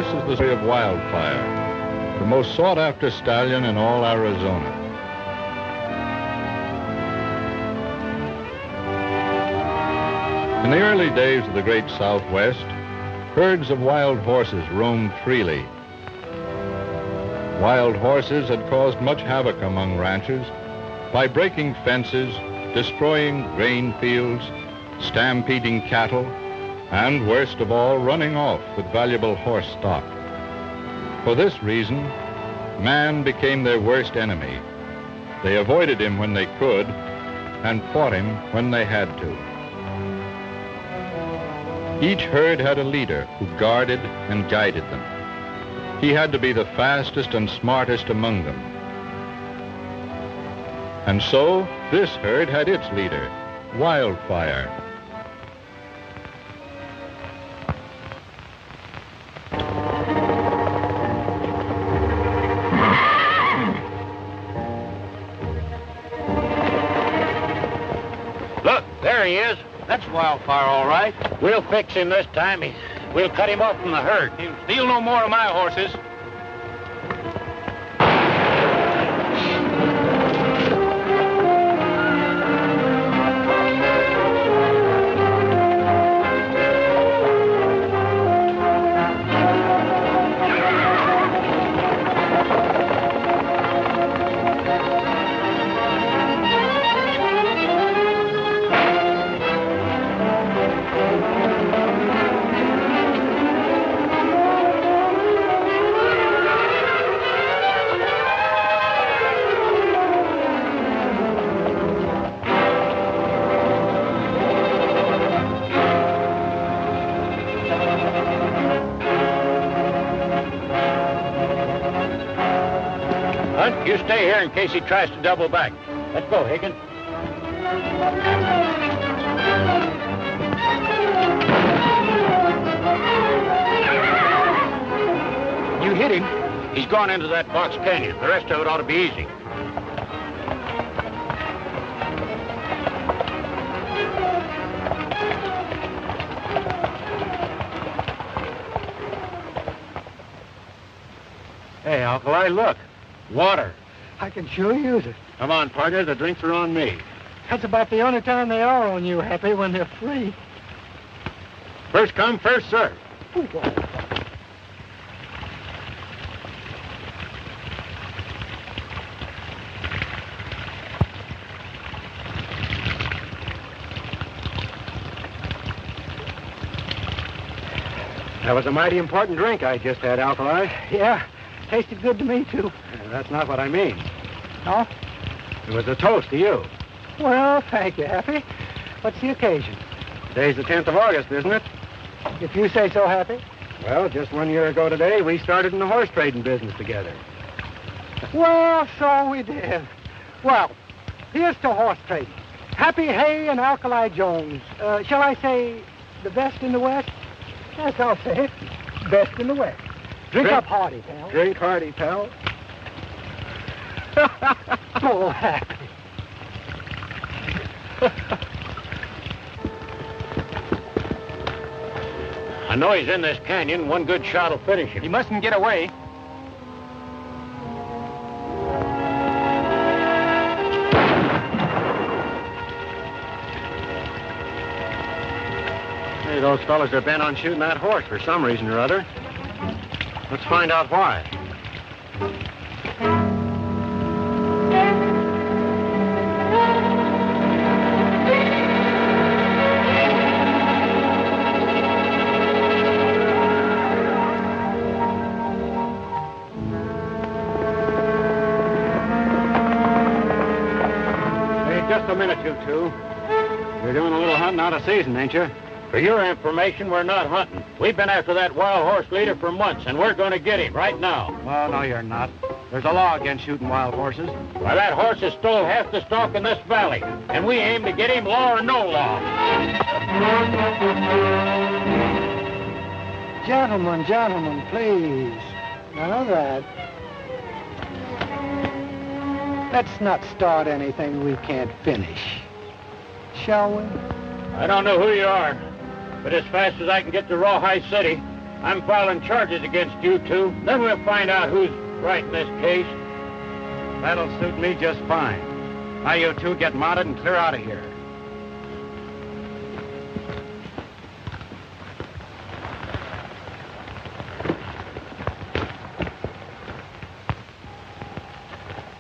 This is the story of Wildfire, the most sought-after stallion in all Arizona. In the early days of the great Southwest, herds of wild horses roamed freely. Wild horses had caused much havoc among ranchers by breaking fences, destroying grain fields, stampeding cattle, and worst of all, running off with valuable horse stock. For this reason, man became their worst enemy. They avoided him when they could and fought him when they had to. Each herd had a leader who guarded and guided them. He had to be the fastest and smartest among them. And so, this herd had its leader, Wildfire. Look, there he is. That's Wildfire, all right. We'll fix him this time. We'll cut him off from the herd. He'll steal no more of my horses. You stay here in case he tries to double back. Let's go, Higgins. You hit him. He's gone into that box canyon. The rest of it ought to be easy. Hey, Alkali, look. Water. I can sure use it. Come on, partner. The drinks are on me. That's about the only time they are on you, Happy, when they're free. First come, first serve. Ooh, That was a mighty important drink I just had, Alkali. yeah, tasted good to me, too. That's not what I mean. No? It was a toast to you. Well, thank you, Happy. What's the occasion? Today's the 10th of August, isn't it? If you say so, Happy. Well, just 1 year ago today, we started in the horse trading business together. Well, so we did. Well, here's to horse trading. Happy Haye and Alkali Jones. Shall I say the best in the West? Yes, I'll say it. Best in the West. Drink up hearty, pal. Drink hearty, pal. Oh, Happy. I know he's in this canyon. One good shot will finish him. He mustn't get away. Hey, those fellas are bent on shooting that horse for some reason or other. Let's find out why. Just a minute, you two. You're doing a little hunting out of season, ain't you? For your information, we're not hunting. We've been after that wild horse leader for months, and we're going to get him right now. Oh, no, you're not. There's a law against shooting wild horses. Why, that horse has stole half the stock in this valley, and we aim to get him, law or no law. Gentlemen, please. None of that. Let's not start anything we can't finish. Shall we? I don't know who you are, but as fast as I can get to Rawhide City, I'm filing charges against you two. Then we'll find out who's right in this case. That'll suit me just fine. Now you two get mounted and clear out of here.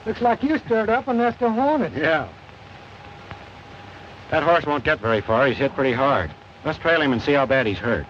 Looks like you stirred up a nest of hornets. Yeah. That horse won't get very far. He's hit pretty hard. Let's trail him and see how bad he's hurt.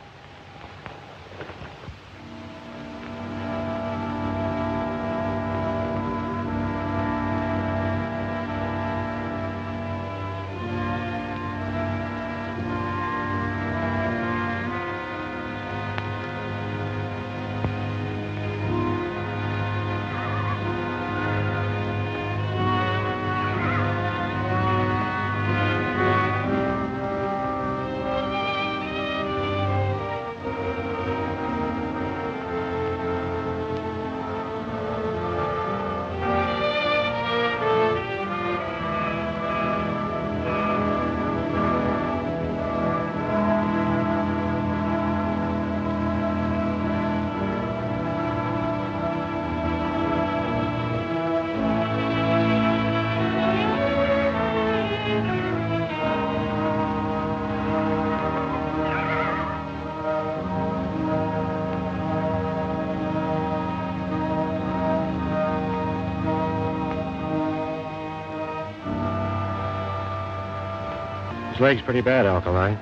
His leg's pretty bad, Alkali.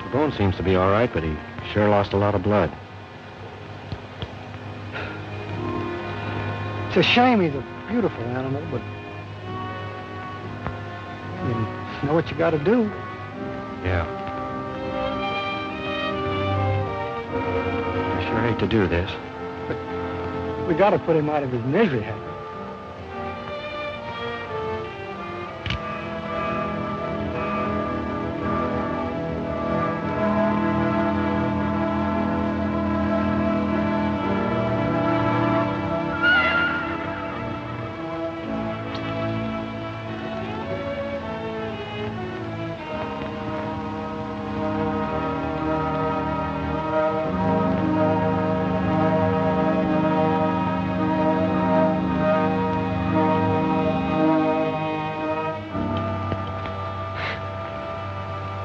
The bone seems to be all right, but he sure lost a lot of blood. It's a shame. He's a beautiful animal, but you know what you got to do. Yeah. I sure hate to do this. But we got to put him out of his misery, Haye.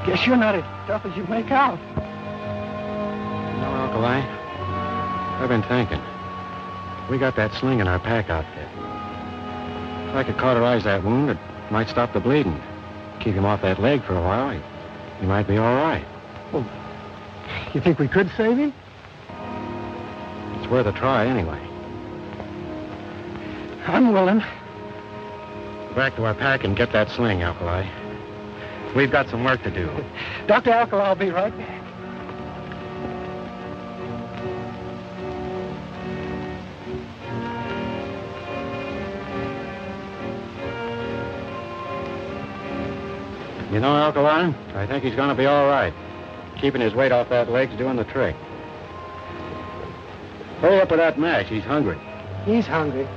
Guess you're not as tough as you make out. You know, Alkali, I've been thinking. We got that sling in our pack outfit. If I could cauterize that wound, it might stop the bleeding. Keep him off that leg for a while, he might be all right. Well, you think we could save him? It's worth a try anyway. I'm willing. Go back to our pack and get that sling, Alkali. We've got some work to do. Dr. Alkali, I'll be right back. You know, Alkali, I think he's going to be all right. Keeping his weight off that leg's doing the trick. Hurry up with that mash. He's hungry. He's hungry.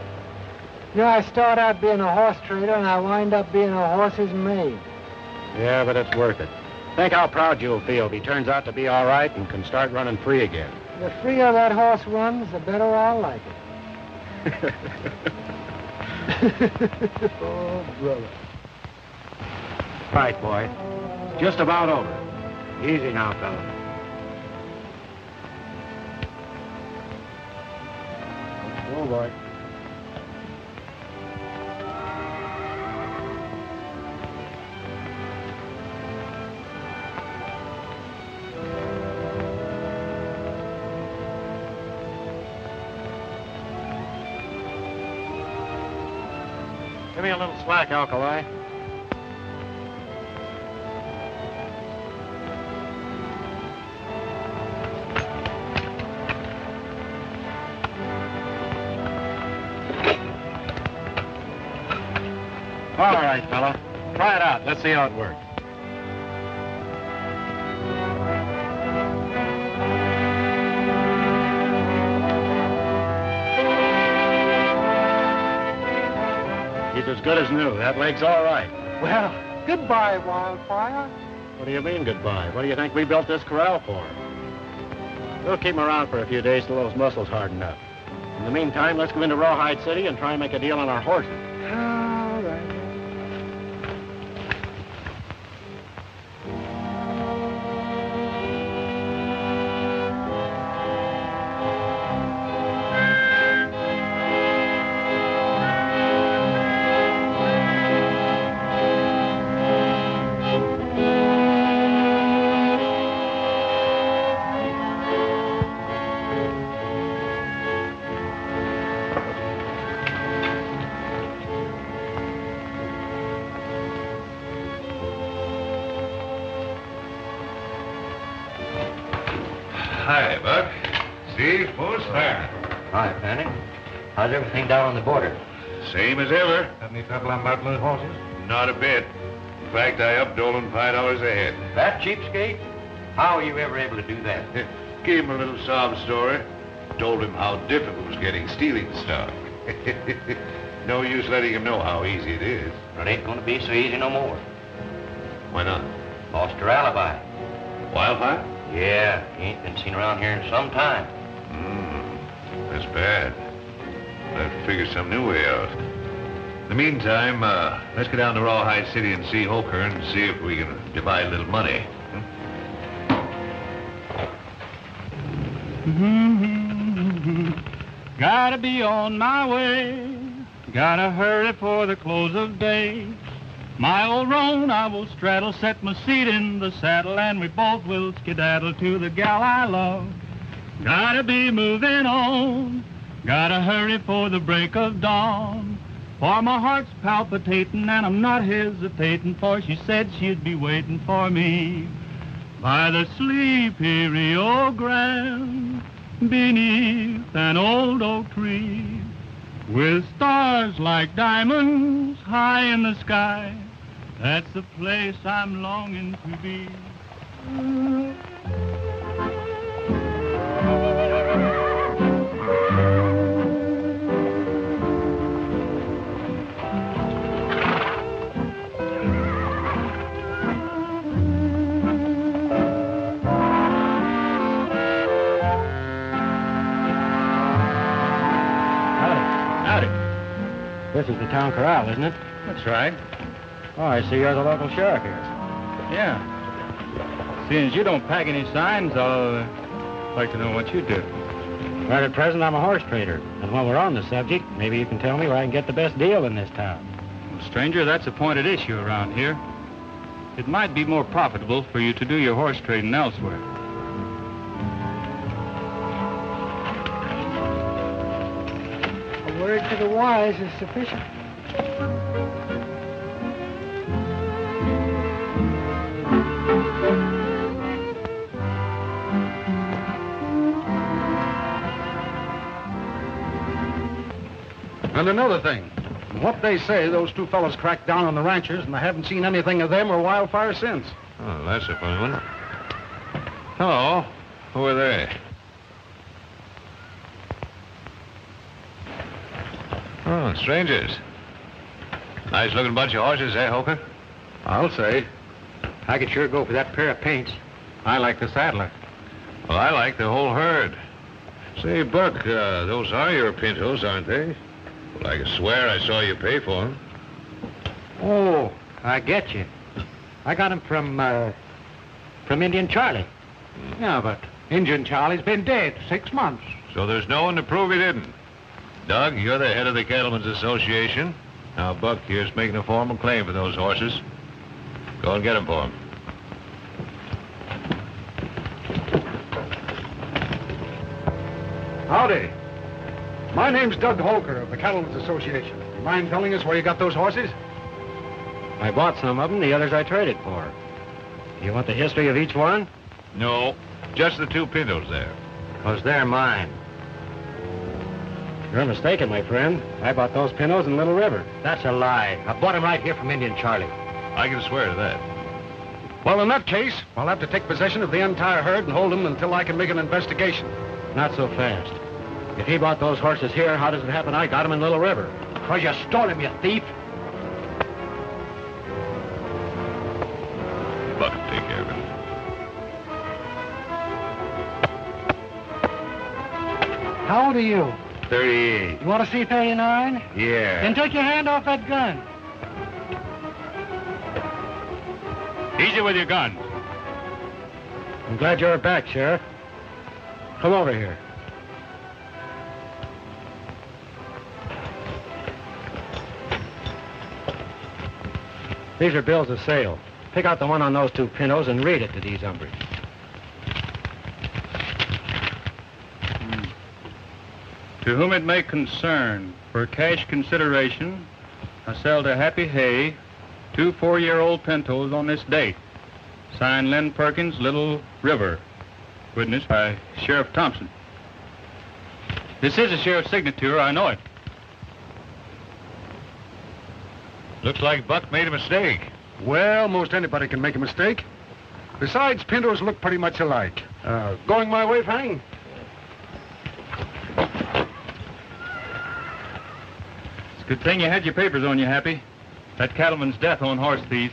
You know, I start out being a horse trader, and I wind up being a horse's maid. Yeah, but it's worth it. Think how proud you'll feel if he turns out to be all right and can start running free again. The freer that horse runs, the better I'll like it. Oh, brother. Right, boy. Just about over. Easy now, fella. Oh, boy. Give me a little slack, Alkali. All right, fella. Try it out. Let's see how it works. He's as good as new. That leg's all right. Well, goodbye, Wildfire. What do you mean, goodbye? What do you think we built this corral for? We'll keep him around for a few days till those muscles harden up. In the meantime, let's go into Rawhide City and try and make a deal on our horses. All right. Hi, Buck. Steve, Wildfire. Hi, Fanny. How's everything down on the border? Same as ever. Have any trouble on Bartlett's horses? Not a bit. In fact, I upped Dolan $5 a head. That cheapskate? How are you ever able to do that? Gave him a little sob story. Told him how difficult it was getting stealing stock. No use letting him know how easy it is. It ain't gonna be so easy no more. Why not? Lost her alibi. Wildfire? Yeah, he ain't been seen around here in some time. That's bad. I'll have to figure some new way out. In the meantime, let's get down to Rawhide City and see Hoker and see if we can divide a little money. Gotta be on my way. Gotta hurry for the close of day. My old roan I will straddle, set my seat in the saddle, and we both will skedaddle to the gal I love. Gotta be moving on. Gotta hurry for the break of dawn. For my heart's palpitating and I'm not hesitating, for she said she'd be waiting for me by the sleepy Rio Grande, beneath an old oak tree, with stars like diamonds high in the sky. That's the place I'm longing to be. Howdy. This is the town corral, isn't it? That's right. Oh, I see you're the local sheriff here. Yeah. Seeing as you don't pack any signs, I'll like to know what you do. Right at present, I'm a horse trader. And while we're on the subject, maybe you can tell me where I can get the best deal in this town. Well, stranger, that's a pointed issue around here. It might be more profitable for you to do your horse trading elsewhere. A word to the wise is sufficient. And another thing, from what they say, those two fellows cracked down on the ranchers, and I haven't seen anything of them or Wildfire since. Oh, that's a funny one. Hello. Who are they? Oh, strangers. Nice looking bunch of horses, eh, Hoker? I'll say. I could sure go for that pair of paints. I like the saddler. Well, I like the whole herd. Say, Buck, those are your pintos, aren't they? Well, I can swear I saw you pay for them. Oh, I get you. I got 'em from Indian Charlie. Yeah, but Injun Charlie's been dead 6 months. So there's no one to prove he didn't. Doug, you're the head of the Cattlemen's Association. Now, Buck here's making a formal claim for those horses. Go and get them for him. Howdy. My name's Doug Holker of the Cattlemen's Association. You mind telling us where you got those horses? I bought some of them, the others I traded for. You want the history of each one? No, just the two pintos there. 'Cause they're mine. You're mistaken, my friend. I bought those pintos in Little River. That's a lie. I bought them right here from Indian Charlie. I can swear to that. Well, in that case, I'll have to take possession of the entire herd and hold them until I can make an investigation. Not so fast. If he bought those horses here, how does it happen I got them in Little River? 'Cause you stole them, you thief. Buck will take care of it. How old are you? 38. You want to see 39? Yeah. Then take your hand off that gun. Easy with your guns. I'm glad you're back, Sheriff. Come over here. These are bills of sale. Pick out the one on those two pintos and read it to these hombres. To whom it may concern, for cash consideration, I sell to Happy Haye 2 4-year-old pintos on this date. Signed Len Perkins, Little River. Witnessed by Sheriff Thompson. This is a sheriff's signature, I know it. Looks like Buck made a mistake. Well, most anybody can make a mistake. Besides, pintos look pretty much alike. Going my way, Fanning? It's a good thing you had your papers on you, Happy. That cattleman's death on horse thieves.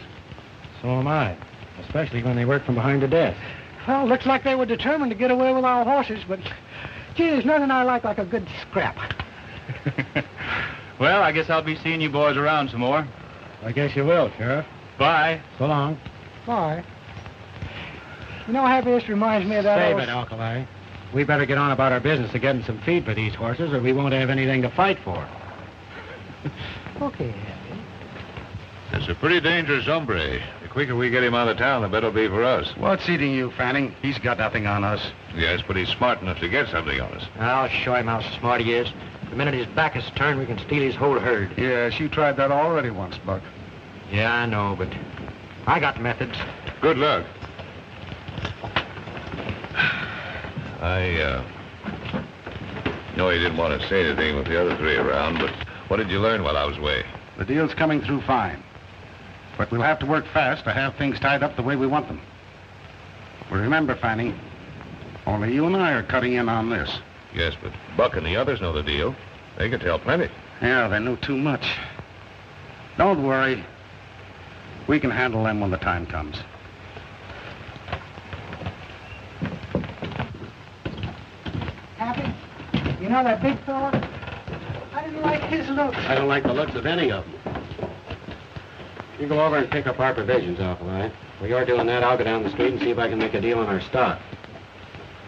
So am I. Especially when they work from behind the desk. Well, looks like they were determined to get away with our horses, but, gee, there's nothing I like a good scrap. Well, I guess I'll be seeing you boys around some more. I guess you will, Sheriff. Bye. So long. Bye. You know, Happy, this reminds me of that Save old... it, Alkali. We better get on about our business of getting some feed for these horses, or we won't have anything to fight for. Okay, Happy. That's a pretty dangerous hombre. The quicker we get him out of town, the better it'll be for us. What's eating you, Fanning? He's got nothing on us. Yes, but he's smart enough to get something on us. I'll show him how smart he is. The minute his back is turned, we can steal his whole herd. Yes, you tried that already once, Buck. Yeah, I know, but I got methods. Good luck. I know he didn't want to say anything with the other three around, but what did you learn while I was away? The deal's coming through fine. But we'll have to work fast to have things tied up the way we want them. Well, remember, Fanning, only you and I are cutting in on this. Yes, but Buck and the others know the deal. They can tell plenty. Yeah, they knew too much. Don't worry. We can handle them when the time comes. Happy, you know that big fella? I didn't like his looks. I don't like the looks of any of them. You go over and pick up our provisions, Alkali. While you're doing that, I'll go down the street and see if I can make a deal on our stock.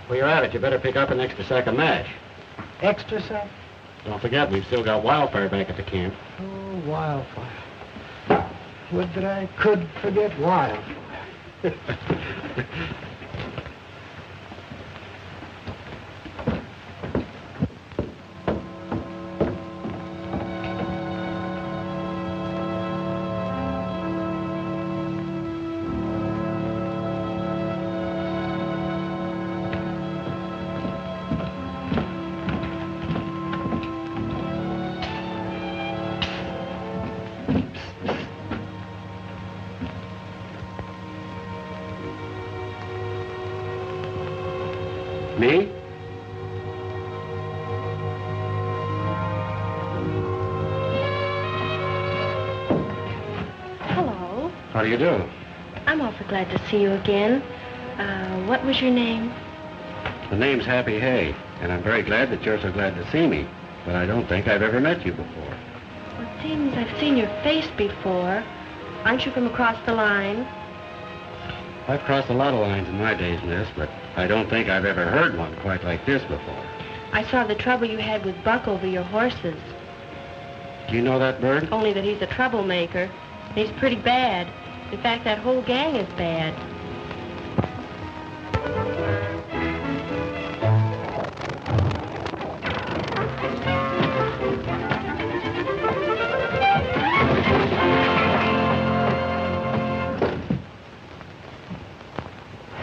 While you're at it, you better pick up an extra sack of mash. Extra sack? Don't forget, we've still got Wildfire back at the camp. Oh, Wildfire. Would that I could forget Wildfire. Me? Hello. How do you do? I'm awfully glad to see you again. What was your name? The name's Happy Haye, and I'm very glad that you're so glad to see me. But I don't think I've ever met you before. Well, it seems I've seen your face before. Aren't you from across the line? I've crossed a lot of lines in my days, miss, but I don't think I've ever heard one quite like this before. I saw the trouble you had with Buck over your horses. Do you know that bird? Only that he's a troublemaker. And he's pretty bad. In fact, that whole gang is bad.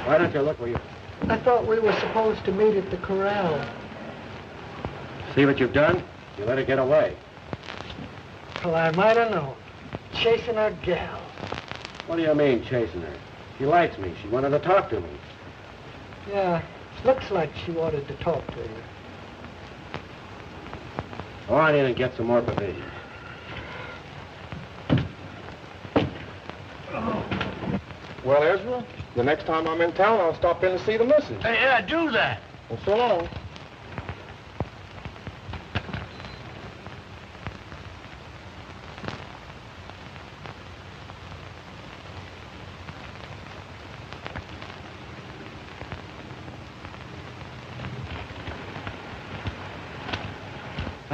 Why don't you look where you... I thought we were supposed to meet at the corral. See what you've done? You let her get away. Well, I might have known. Chasing a gal. What do you mean, chasing her? She likes me. She wanted to talk to me. Yeah, looks like she wanted to talk to you. Go on in and get some more provisions. Well, Ezra, the next time I'm in town, I'll stop in to see the missus. Yeah, do that. Well, so long.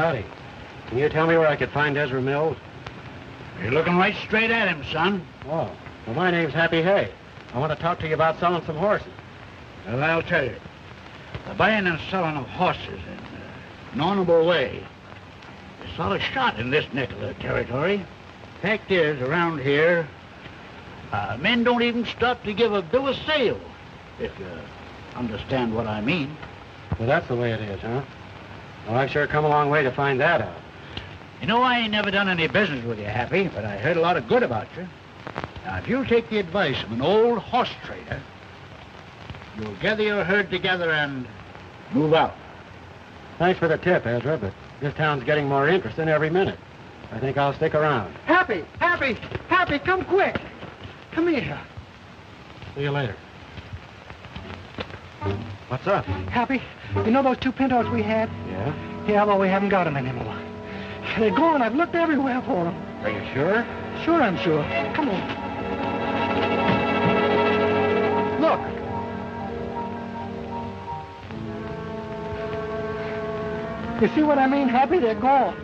howdy. Can you tell me where I could find Ezra Mills? You're looking right straight at him, son. Oh, well, my name's Haye. I want to talk to you about selling some horses. Well, I'll tell you. The buying and selling of horses in an honorable way is sort of shot in this neck of the territory. Fact is, around here, men don't even stop to give a bill of sale, if you understand what I mean. Well, that's the way it is, huh? Well, I've sure come a long way to find that out. You know, I ain't never done any business with you, Happy, but I heard a lot of good about you. Now, if you'll take the advice of an old horse trader, you'll gather your herd together and move out. Thanks for the tip, Ezra, but this town's getting more interesting every minute. I think I'll stick around. Happy, come quick. Come here. See you later. What's up? Happy, you know those 2 pintos we had? Yeah? Yeah, well, we haven't got them anymore. They're gone. I've looked everywhere for them. Are you sure? Sure, I'm sure. Come on. Look. You see what I mean, Happy? They're gone.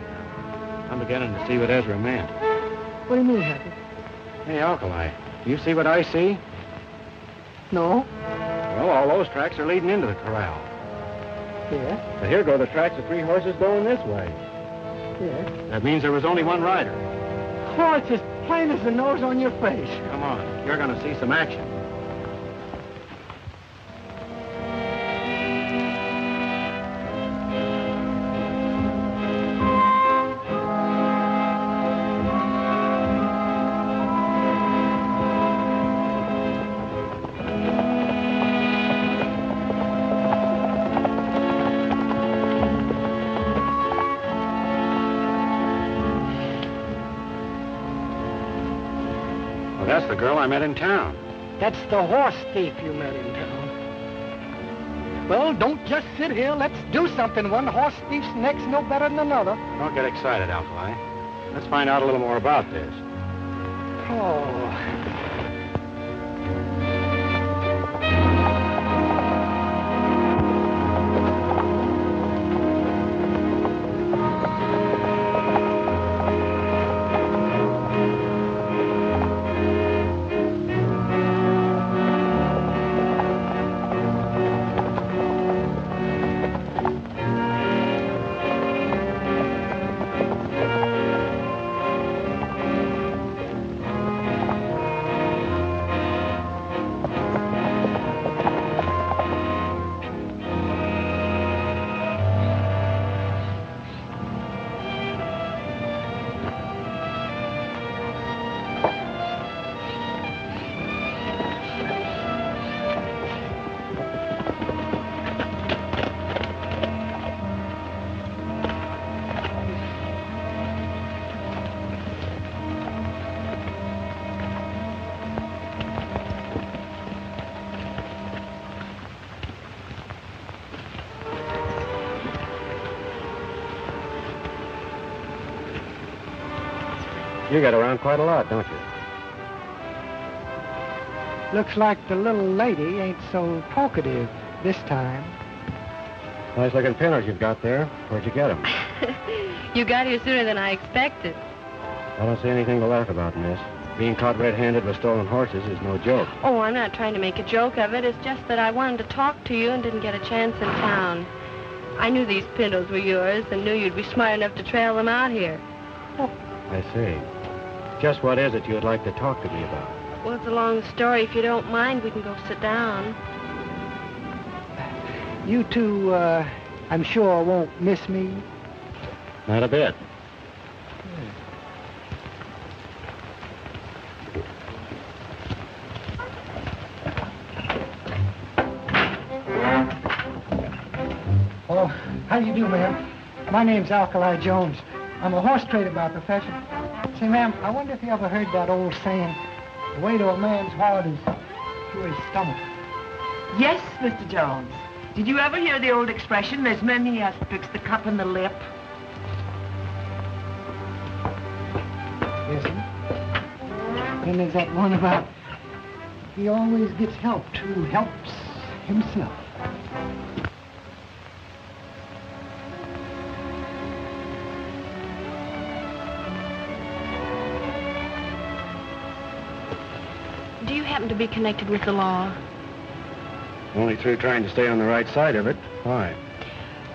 I'm beginning to see what Ezra meant. What do you mean, Happy? Hey, Alkali, you see what I see? No. Well, all those tracks are leading into the corral. Yeah? So here go the tracks of 3 horses going this way. Yeah? That means there was only one rider. Oh, it's as plain as the nose on your face. Come on, you're going to see some action. That's the girl I met in town. That's the horse thief you met in town. Well, don't just sit here. Let's do something. One horse thief's neck's no better than another. Don't get excited, Alkali. Let's find out a little more about this. Oh. You get around quite a lot, don't you? Looks like the little lady ain't so talkative this time. Nice looking pinners you've got there. Where'd you get them? You got here sooner than I expected. I don't see anything to laugh about, miss. Being caught red-handed with stolen horses is no joke. Oh, I'm not trying to make a joke of it. It's just that I wanted to talk to you and didn't get a chance in town. I knew these pintos were yours and knew you'd be smart enough to trail them out here. I see. Just what is it you'd like to talk to me about? Well, it's a long story. If you don't mind, we can go sit down. You two, I'm sure won't miss me. Not a bit. Oh, how do you do, ma'am? My name's Alkali Jones. I'm a horse trader by profession. Say, ma'am, I wonder if you ever heard that old saying, the way to a man's heart is through his stomach. Yes, Mr. Jones. Did you ever hear the old expression, there's many as betwixt the cup and the lip? Yes, sir. Then there's that one about he always gets helped who helps himself. Do you happen to be connected with the law? Only through trying to stay on the right side of it. Why?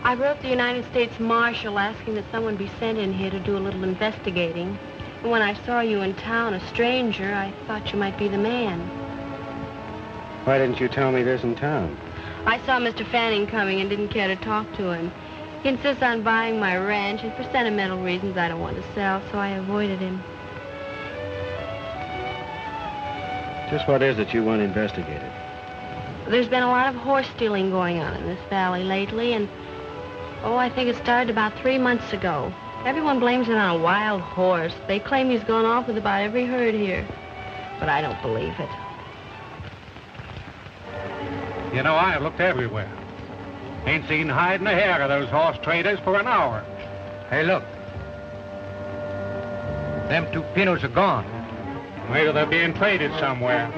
I wrote the United States Marshal asking that someone be sent in here to do a little investigating. And when I saw you in town, a stranger, I thought you might be the man. Why didn't you tell me this in town? I saw Mr. Fanning coming and didn't care to talk to him. He insists on buying my ranch, and for sentimental reasons I don't want to sell, so I avoided him. Just what is it you want investigated? There's been a lot of horse stealing going on in this valley lately, and, I think it started about 3 months ago. Everyone blames it on a wild horse. They claim he's gone off with about every herd here, but I don't believe it. You know, I've looked everywhere. Ain't seen hide nor hair of those horse traders for an hour. Hey, look. Them 2 pinos are gone. Maybe they're being traded somewhere.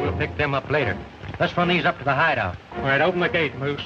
We'll pick them up later. Let's run these up to the hideout. All right, open the gate, Moose.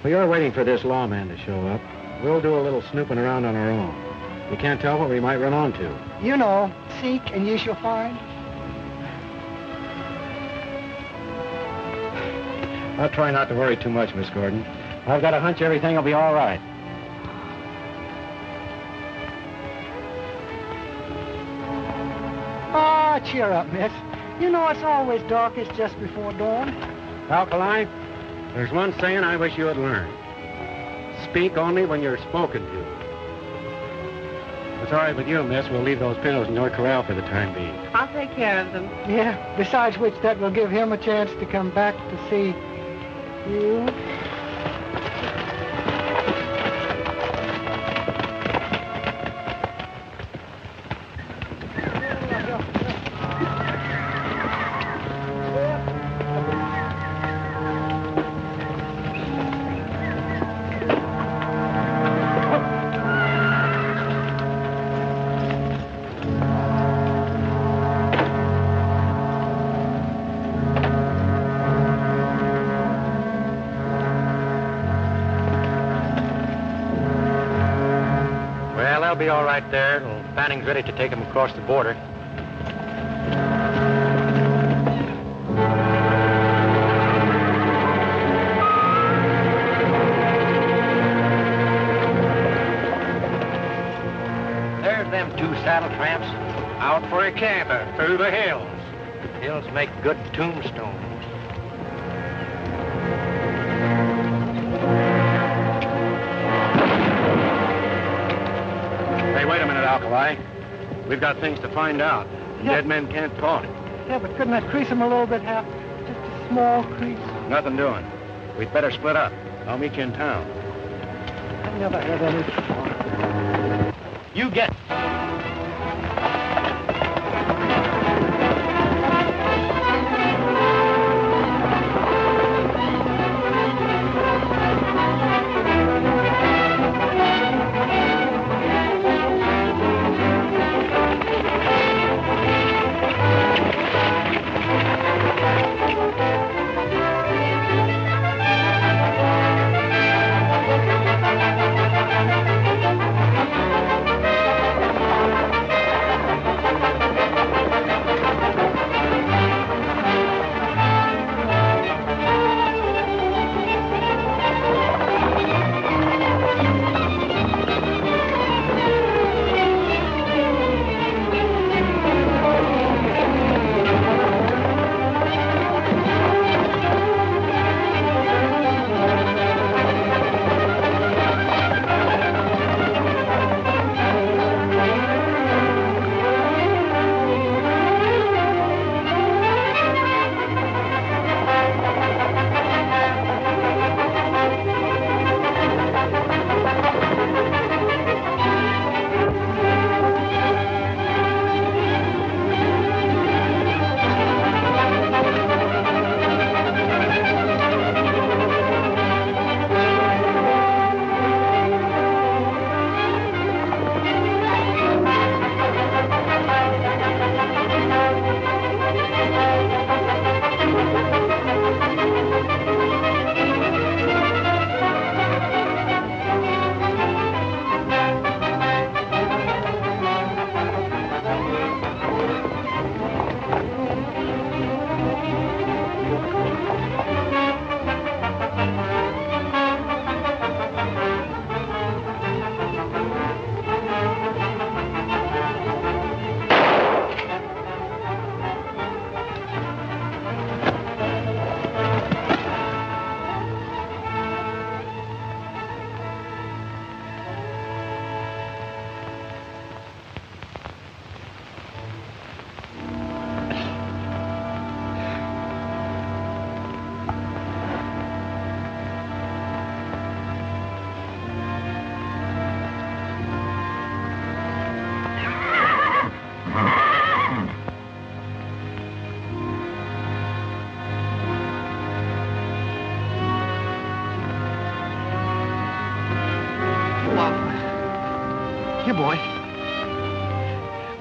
We are waiting for this lawman to show up. We'll do a little snooping around on our own. We can't tell what we might run onto. You know, seek and you shall find. I'll try not to worry too much, Miss Gordon. I've got a hunch everything will be all right. Ah, cheer up, miss. You know it's always darkest just before dawn. Alkali, there's one saying I wish you had learned. Speak only when you're spoken to. If it's all right with you, miss, we'll leave those pinos in your corral for the time being. I'll take care of them. Yeah, besides which that will give him a chance to come back to see you. They'll be all right there till Fanning's ready to take them across the border. There's them 2 saddle tramps. Out for a canter through the hills. Hills make good tombstones. Wait a minute, Alkali. We've got things to find out. Yeah. Dead men can't talk. Yeah, but couldn't that crease him a little bit, Hap? Just a small crease. Nothing doing. We'd better split up. I'll meet you in town. I never had any. You get.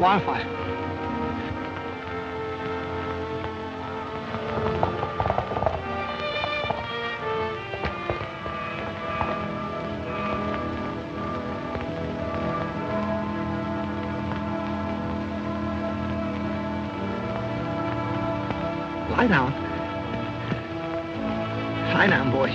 Wildfire. Lie down. Lie down, boy.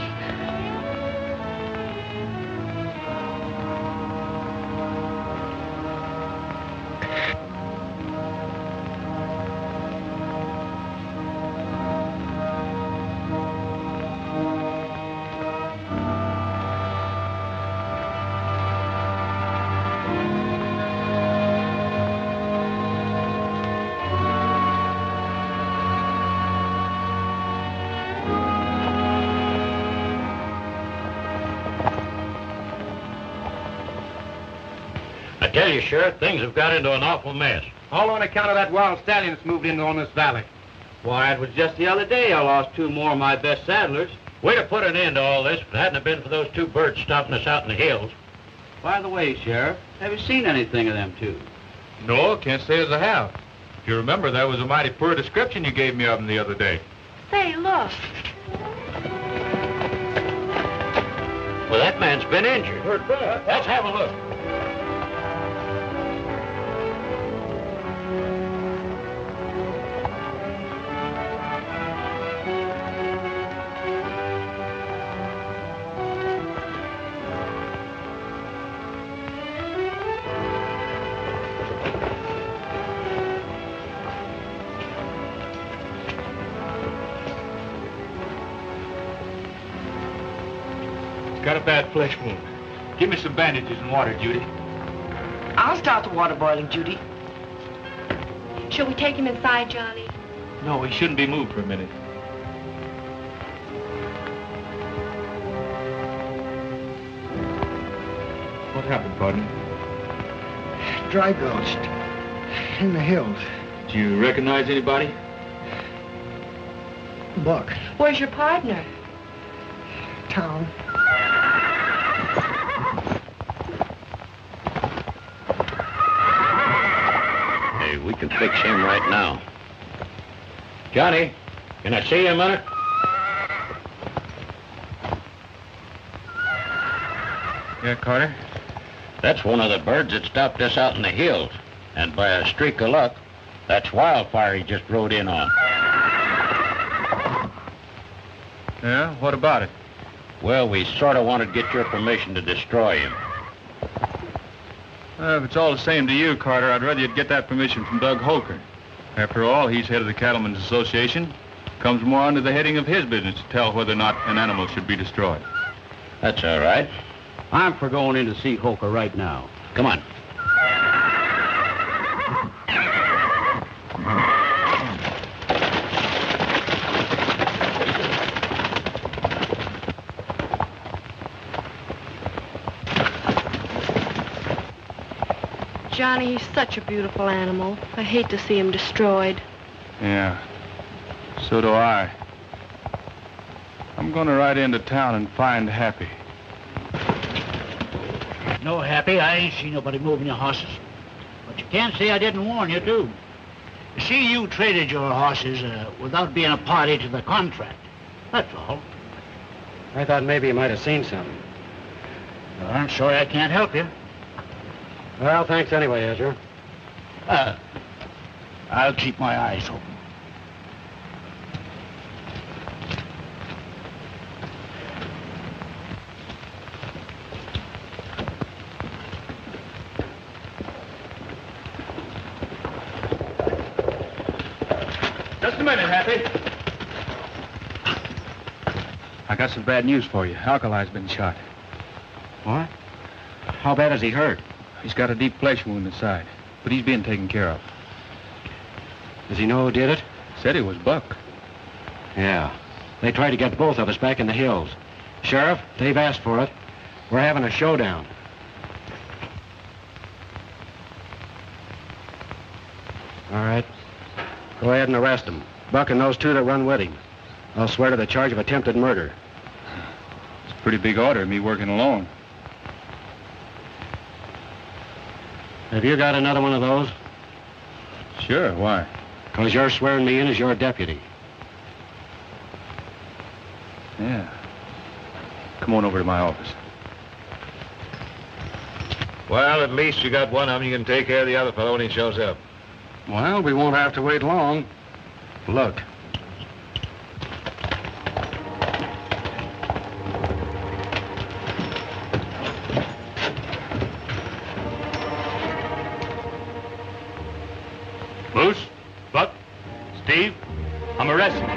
I tell you, Sheriff, things have got into an awful mess. All on account of that wild stallion that's moved into on this valley. Why, it was just the other day I lost 2 more of my best saddlers. We'd have put an end to all this if it hadn't have been for those 2 birds stopping us out in the hills. By the way, Sheriff, have you seen anything of them 2? No, can't say as I have. If you remember, that was a mighty poor description you gave me of them the other day. Say, look. Well, that man's been injured. Let's have a look. Got a bad flesh wound. Give me some bandages and water, Judy. I'll start the water boiling, Judy. Shall we take him inside, Johnny? No, he shouldn't be moved for a minute. What happened, partner? Dry gulched. In the hills. Do you recognize anybody? Buck. Where's your partner? Town. Hey, we can fix him right now. Johnny, can I see you a minute? Yeah, Carter? That's one of the birds that stopped us out in the hills. And by a streak of luck, that's Wildfire he just rode in on. Yeah? What about it? Well, we sort of wanted to get your permission to destroy him. If it's all the same to you, Carter, I'd rather you'd get that permission from Doug Holker. After all, he's head of the Cattlemen's Association. Comes more under the heading of his business to tell whether or not an animal should be destroyed. That's all right. I'm for going in to see Holker right now. Come on. Johnny, he's such a beautiful animal. I hate to see him destroyed. Yeah, so do I. I'm gonna ride into town and find Happy. No, Happy, I ain't seen nobody moving your horses. But you can't say I didn't warn you, too. You see, you traded your horses without being a party to the contract. That's all. I thought maybe you might have seen something. Well, I'm sorry I can't help you. Well, thanks anyway, Ezra. I'll keep my eyes open. Just a minute, Happy. I got some bad news for you. Alkali's been shot. What? How bad is he hurt? He's got a deep flesh wound inside, but he's being taken care of. Does he know who did it? Said it was Buck. Yeah. They tried to get both of us back in the hills. Sheriff, they've asked for it. We're having a showdown. All right. Go ahead and arrest him. Buck and those 2 that run with him. I'll swear to the charge of attempted murder. It's a pretty big order, me working alone. Have you got another one of those? Sure, why? Because you're swearing me in as your deputy. Yeah. Come on over to my office. Well, at least you got one of them. You can take care of the other fellow when he shows up. Well, we won't have to wait long. Look. Bruce, Buck, Steve, I'm arresting you.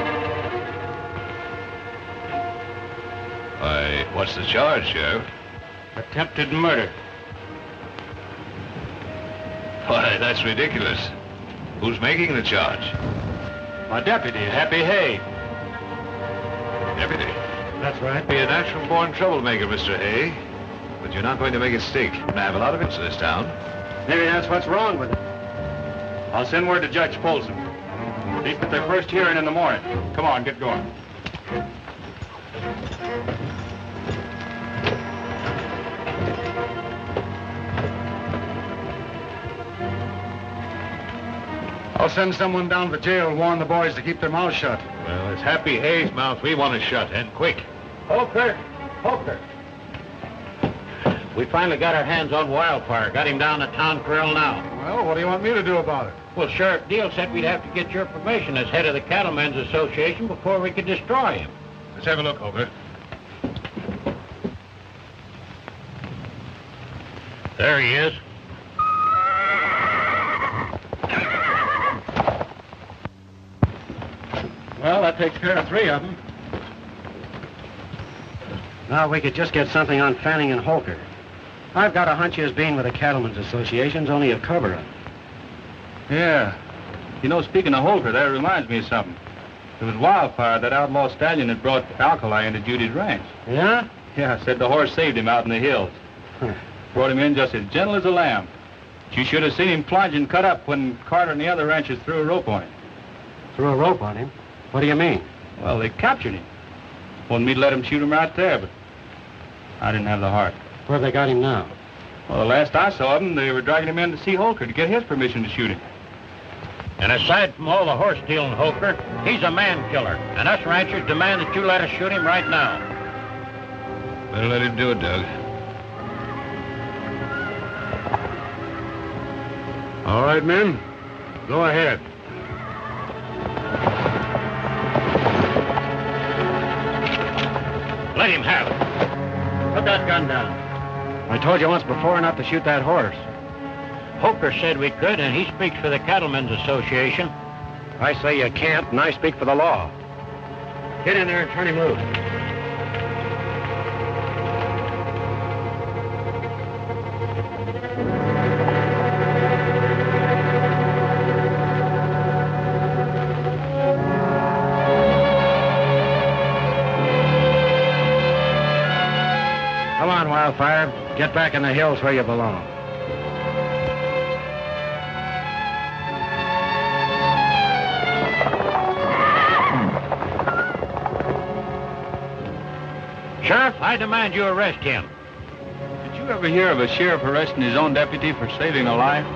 Why, what's the charge, Sheriff? Attempted murder. Why, that's ridiculous. Who's making the charge? My deputy, Happy Haye. Deputy? That's right. Be a natural-born troublemaker, Mr. Haye. But you're not going to make it stick. I have a lot of it in this town. Maybe that's what's wrong with it. I'll send word to Judge Folsom. Speak at their first hearing in the morning. Come on, get going. I'll send someone down to the jail and warn the boys to keep their mouths shut. Well, it's Happy Haye's mouth we want to shut, and quick. Holker! We finally got our hands on Wildfire. Got him down at town corral now. Well, what do you want me to do about it? Well, Sheriff Deal said we'd have to get your permission as head of the Cattlemen's Association before we could destroy him. Let's have a look, Holker. There he is. Well, that takes care of 3 of them. Now, we could just get something on Fanning and Holker. I've got a hunch his being with the Cattlemen's Association's only a cover-up. Yeah. You know, speaking of Holker, that reminds me of something. It was Wildfire, that outlaw Stallion that brought Alkali into Judy's ranch. Yeah? Yeah, said the horse saved him out in the hills. Brought him in just as gentle as a lamb. But you should have seen him plunge and cut up when Carter and the other ranchers threw a rope on him. Threw a rope on him? What do you mean? Well, they captured him. Wanted me to let him shoot him right there, but I didn't have the heart. Where have they got him now? Well, the last I saw of him, they were dragging him in to see Holker to get his permission to shoot him. And aside from all the horse stealing, Holker, he's a man killer. And us ranchers demand that you let us shoot him right now. Better let him do it, Doug. All right, men. Go ahead. Let him have it. Put that gun down. I told you once before not to shoot that horse. Holker said we could, and he speaks for the Cattlemen's Association. I say you can't, and I speak for the law. Get in there and turn him loose. Come on, Wildfire. Get back in the hills where you belong. Sheriff, I demand you arrest him. Did you ever hear of a sheriff arresting his own deputy for saving a life?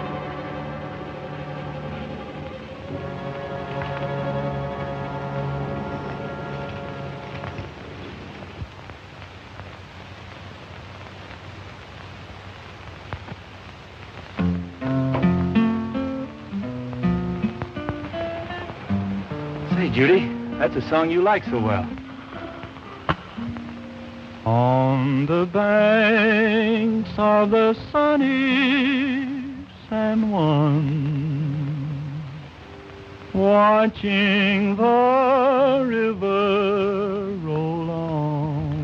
Say, Judy, that's a song you like so well. On the banks of the sunny San Juan, watching the river roll on,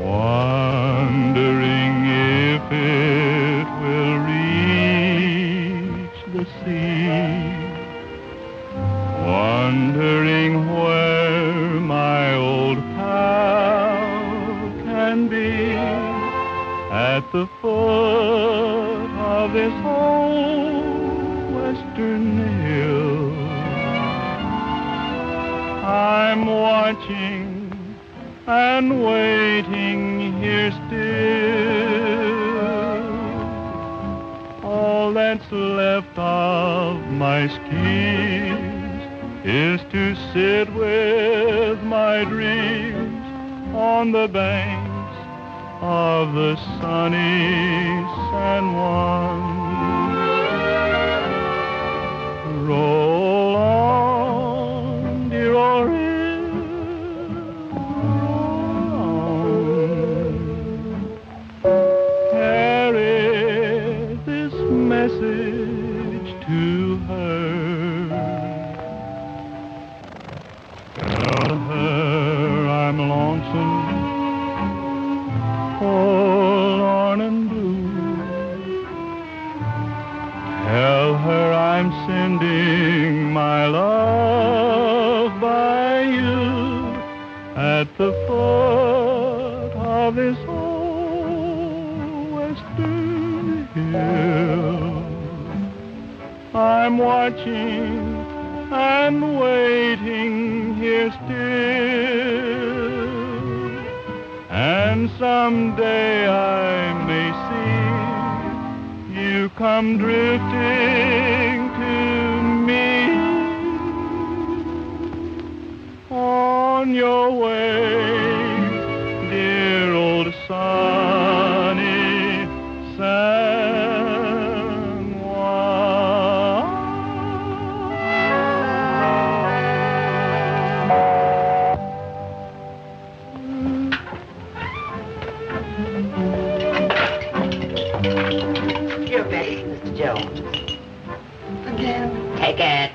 wondering if it will reach the sea, wondering where my old pal can be at the foot of this old western hill. I'm watching and waiting here still left of my schemes is to sit with my dreams on the banks of the sunny San Juan. Roll on, dear old river, roll on. Carry this message to her. Tell her I'm lonesome, forlorn and blue. Tell her I'm sending my love by you at the foot of this old western hill. I'm watching and waiting here still, and someday I may see you come drifting to me on your way, dear old sunny San Juan. Your best, Mr. Jones. Again? Take it.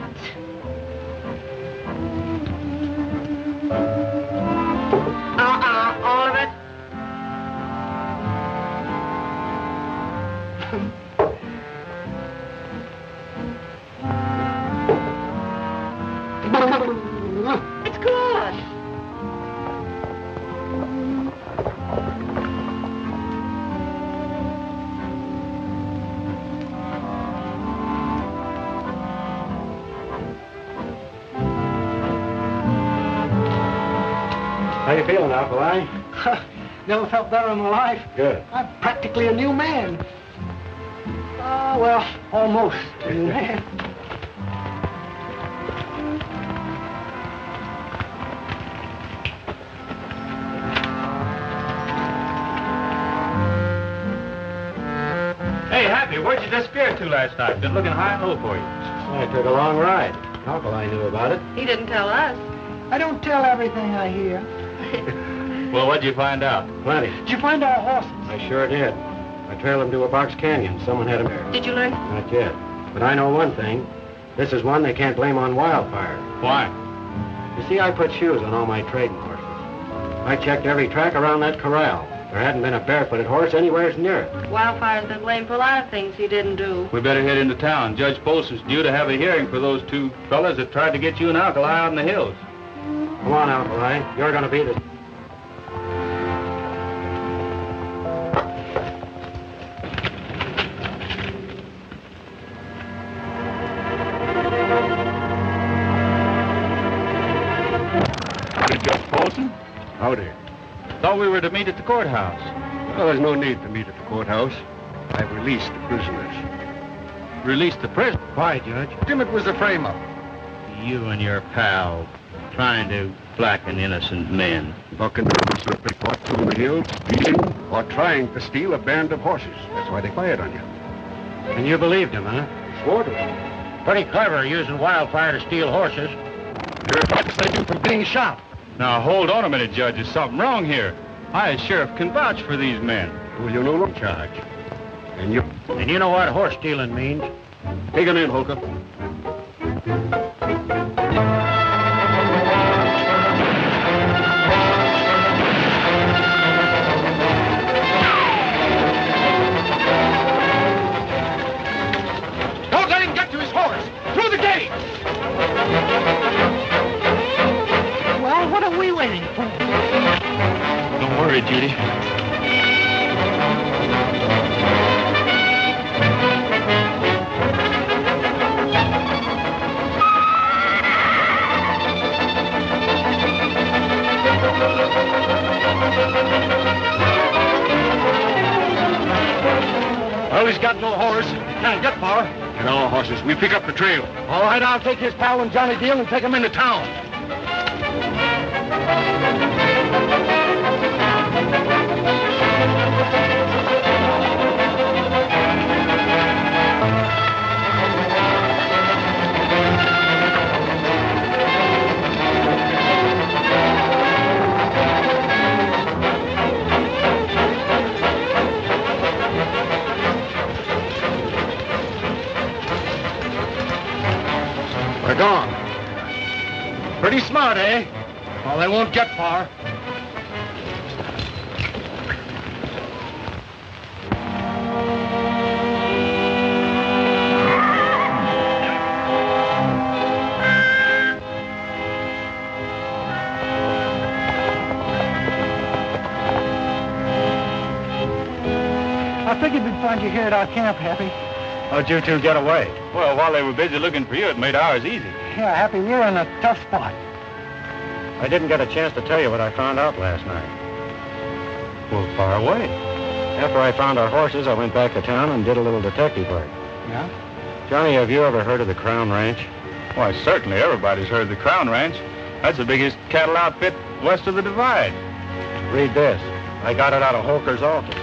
All of it? It's good. How you feeling, Alkali? Never felt better in my life. Good. I'm practically a new man. Well, almost a new man. Hey, Happy, where'd you disappear to last night? Been looking high and low for you. I took a long ride. Alkali knew about it. He didn't tell us. I don't tell everything I hear. Well, what'd you find out? Plenty. Did you find our horses? I sure did. I trailed them to a box canyon. Someone had them there. Did you learn? Not yet. But I know one thing. This is one they can't blame on Wildfire. Why? You see, I put shoes on all my trading horses. I checked every track around that corral. There hadn't been a barefooted horse anywhere near it. Wildfire's been blamed for a lot of things he didn't do. We better head into town. Judge Polson's due to have a hearing for those two fellas that tried to get you and Alkali out in the hills. Come on, Alkali. You're going to be the... Judge Polson? Howdy. Thought we were to meet at the courthouse. Well, there's no need to meet at the courthouse. I've released the prisoners. Released the prisoner? Why, Judge? Dimmitt was the frame-up. You and your pal trying to blacken innocent men. Bucking slippery caught through the hills, stealing, or trying to steal a band of horses. That's why they fired on you. And you believed him, huh? Swore to it. Pretty clever using Wildfire to steal horses. You're about to save you from being shot. Now, hold on a minute, Judge. There's something wrong here. I, as sheriff, can vouch for these men. Well, you know no charge. And you know what horse stealing means? take him in, Holker. Don't let him get to his horse! Through the gate! Well, what are we waiting for? Don't worry, Judy. Well, he's got no horse. Can't get far. Get our horses. We pick up the trail. All right, I'll take his pal and Johnny Deal and take him into town. They're gone. Pretty smart, eh? Well, they won't get far. I figured we'd find you here at our camp, Happy. How'd you two get away? Well, while they were busy looking for you, it made ours easy. Yeah, Happy, we're in a tough spot. I didn't get a chance to tell you what I found out last night. Well, far away. After I found our horses, I went back to town and did a little detective work. Yeah? Johnny, have you ever heard of the Crown Ranch? Why, certainly everybody's heard of the Crown Ranch. That's the biggest cattle outfit west of the Divide. Read this. I got it out of Holker's office.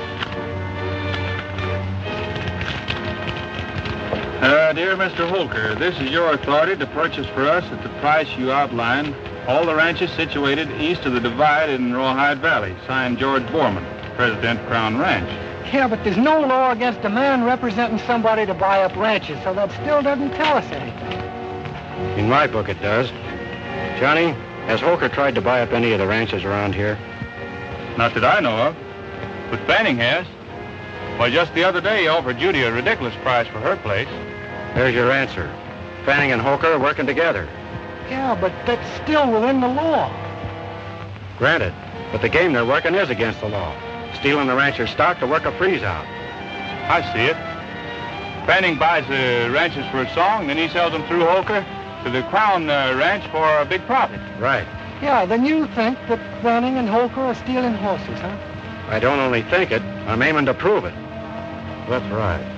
Dear Mr. Holker, this is your authority to purchase for us at the price you outlined all the ranches situated east of the Divide in Rawhide Valley. Signed, George Borman, President, Crown Ranch. Yeah, but there's no law against a man representing somebody to buy up ranches, so that still doesn't tell us anything. In my book, it does. Johnny, has Holker tried to buy up any of the ranches around here? Not that I know of. But Fanning has. Why, just the other day, he offered Judy a ridiculous price for her place. There's your answer. Fanning and Holker are working together. Yeah, but that's still within the law. Granted, but the game they're working is against the law. Stealing the rancher's stock to work a freeze-out. I see it. Fanning buys the ranches for a song, then he sells them through Holker to the Crown Ranch for a big profit. Right. Yeah, then you think that Fanning and Holker are stealing horses, huh? I don't only think it, I'm aiming to prove it. That's right.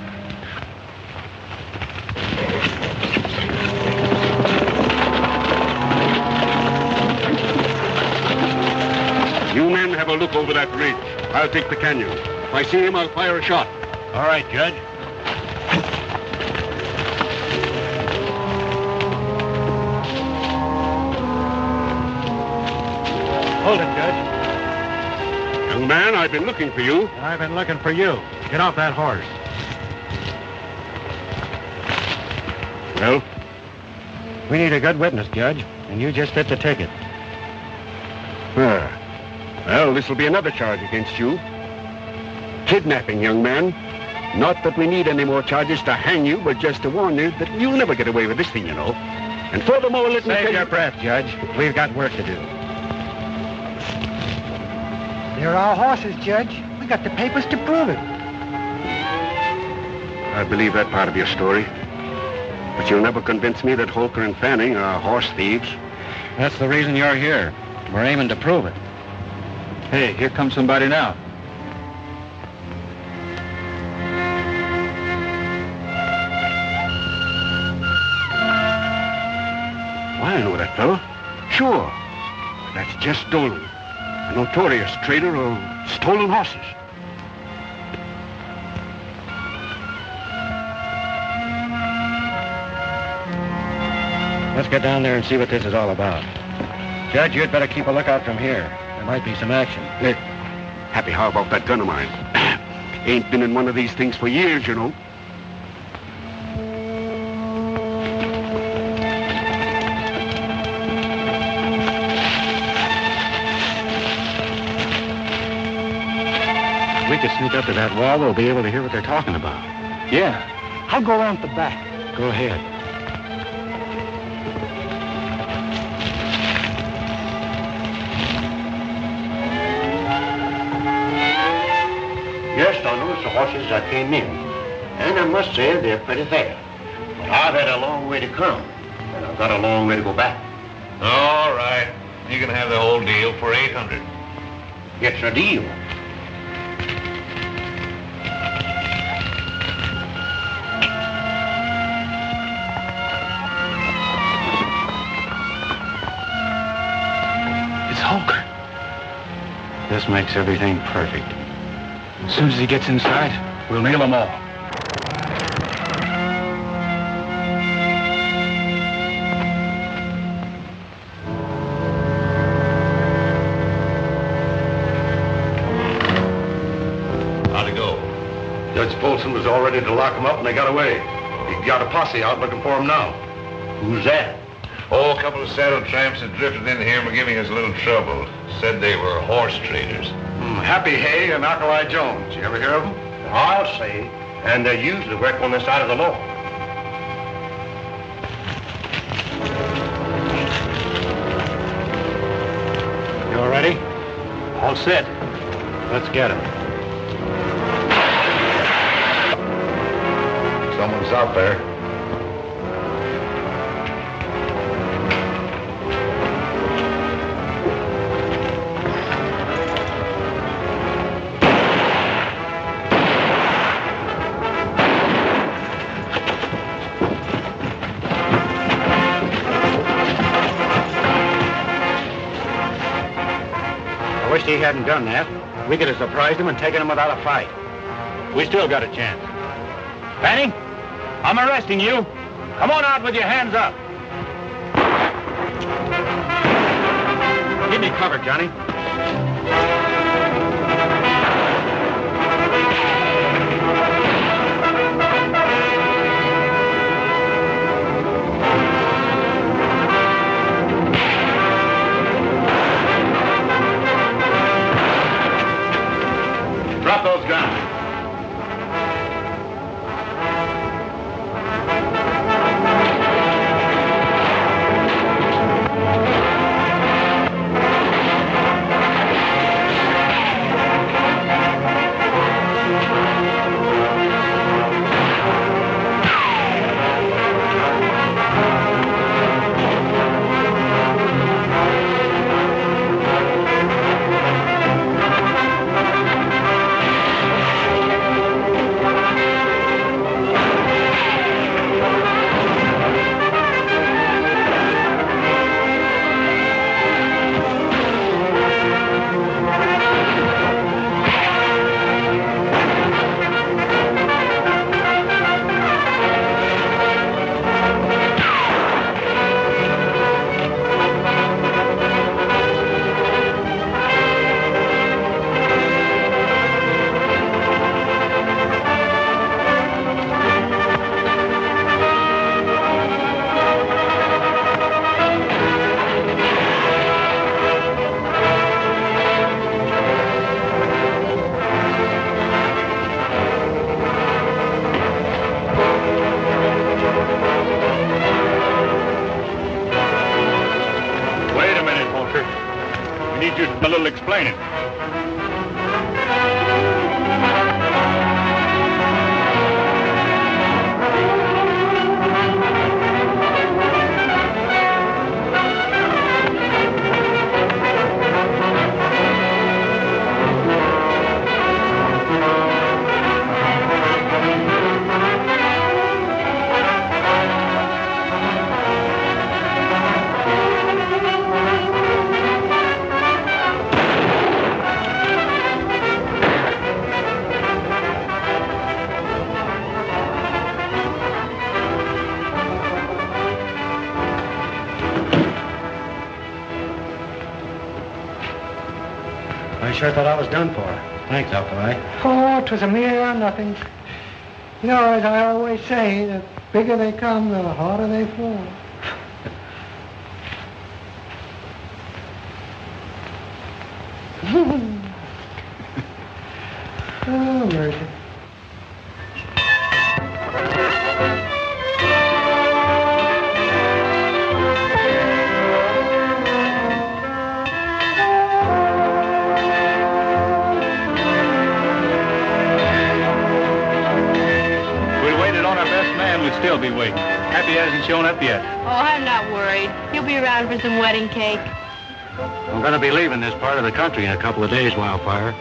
You men have a look over that ridge. I'll take the canyon. If I see him, I'll fire a shot. All right, Judge. Hold it, Judge. Young man, I've been looking for you. I've been looking for you. Get off that horse. Well? We need a good witness, Judge, and you just fit the ticket. Well, this will be another charge against you. Kidnapping, young man. Not that we need any more charges to hang you, but just to warn you that you'll never get away with this thing, you know. And furthermore, let me tell Save you... your breath, Judge. We've got work to do. They're our horses, Judge. We got the papers to prove it. I believe that part of your story. But you'll never convince me that Holker and Fanning are horse thieves. That's the reason you're here. We're aiming to prove it. Hey, here comes somebody now. I know that fellow. Sure. That's just Dolan, a notorious trader of stolen horses. Let's get down there and see what this is all about. Judge, you'd better keep a lookout from here. There might be some action. Happy, how about that gun of mine? Ain't been in one of these things for years, you know. If we could sneak up to that wall, we'll be able to hear what they're talking about. Yeah. I'll go around the back. Go ahead. Yes, Donald, it's the horses that came in. And I must say they're pretty fair. But I've had a long way to come, and I've got a long way to go back. All right. You can have the whole deal for $800. It's a deal. this makes everything perfect. As soon as he gets inside, we'll nail them all. How'd it go? Judge Folsom was all ready to lock him up, and they got away. He got a posse out looking for him now. Who's that? Oh, a couple of saddle tramps that drifted in here and were giving us a little trouble. Said they were horse traders. Happy Haye and Alkali Jones. You ever hear of them? I'll say. And they usually work on this side of the law. You all ready? All set. Let's get him. Someone's out there. I wish he hadn't done that. We could have surprised him and taken him without a fight. We still got a chance. Fanny, I'm arresting you. Come on out with your hands up. Give me cover, Johnny. Drop those guns. A little explaining. I sure thought I was done for. Thanks, Alkali. Oh, 'twas a mere nothing. You know, as I always say, the bigger they come, the harder they fall. Oh, mercy. We'd still be waiting. Happy hasn't shown up yet. Oh, I'm not worried. He'll be around for some wedding cake. I'm going to be leaving this part of the country in a couple of days, Wildfire.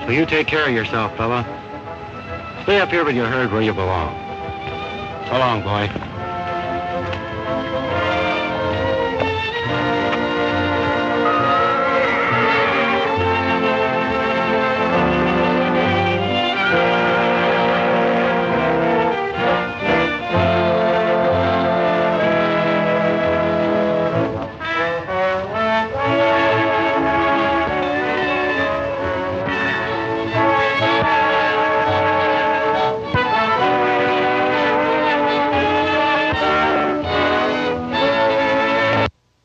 So you take care of yourself, fella. Stay up here with your herd where you belong. So long, boy.